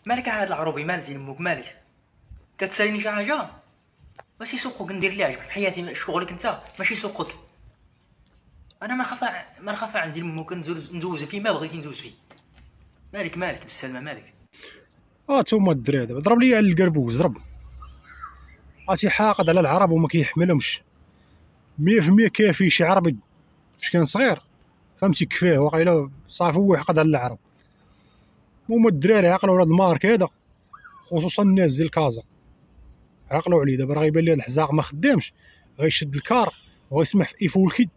مالك هاد العروبي؟ مال دين امك مالك؟ كتساليني شي حاجه؟ ماشي سوقك ندير اللي عجبك في حياتي، شغلك انت ماشي سوقك. انا ما نخاف عن دين امك، ندوز فيه ما بغيتي ندوز فيه. مالك بالسلامه مالك؟ توما الدراري دابا ضرب لي على القربوز ضرب. عرفتي حاقد على العرب وما كيحملهمش 100% كافي شي عربي فاش كان صغير فهمتي كفاه واقيلا صافي هو يحقد على العرب. هما الدراري عقلوا على هاد المارك هذا، خصوصا الناس ديال كازا عقلوا عليه. دابا راه غيبان لي هاد الحزاق ما خدامش، غيشد الكار وغيسمح في يفولكي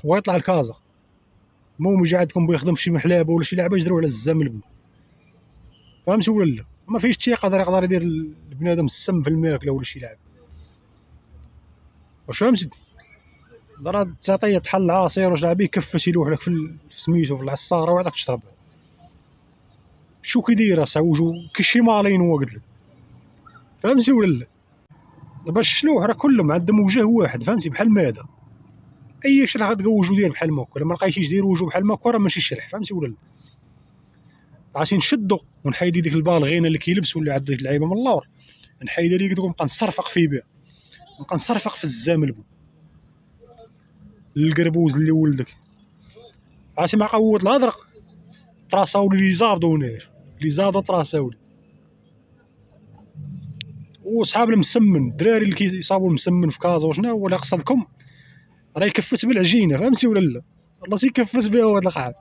ويطلع لكازا. المهم يجي عندكم بغا يخدم في شي محلابه ولا شي لعبه يجريو على الزام البن، فهمتي ولا لا؟ ما فيش شي يقدر يدير البنادم السم في الماكله ولا شي لعبه، واش فهمتي؟ راه تعطيه طحال العصير واش لعبيه كفاش يلوح لك في سميتو في العصاره ويعطيك تشرب. شو كيدير سعوجو كيشي مالين هو قلت لك، فهمتي ولا لا؟ دابا الشلوح راه كلهم عندهم وجه واحد فهمتي، بحال ماذا اي شرح غتلقى وجه ديال بحال ماكو، الا ما لقيتيش دير وجه بحال ماكو راه ماشي شرح، فهمتي ولا لا؟ عرفتي نشدو ونحيدي ديك البالغينه اللي كيلبس ولا عند ديك اللعيبه من اللور، نحيدها ليك ونبقى نصرفق فيه بها، نبقى نصرفق في الزام البو القربوز اللي ولدك. عرفتي مع قوه الهضره طراساولي لي زادو نير لي زادو طراساولي. وصحاب المسمن الدراري اللي كيصاوبوا المسمن في كازا وشنا هو اللي قصدكم راه يكفت بالعجينه، فهمتي ولا لا؟ الله تيكفت بها هاد القعد.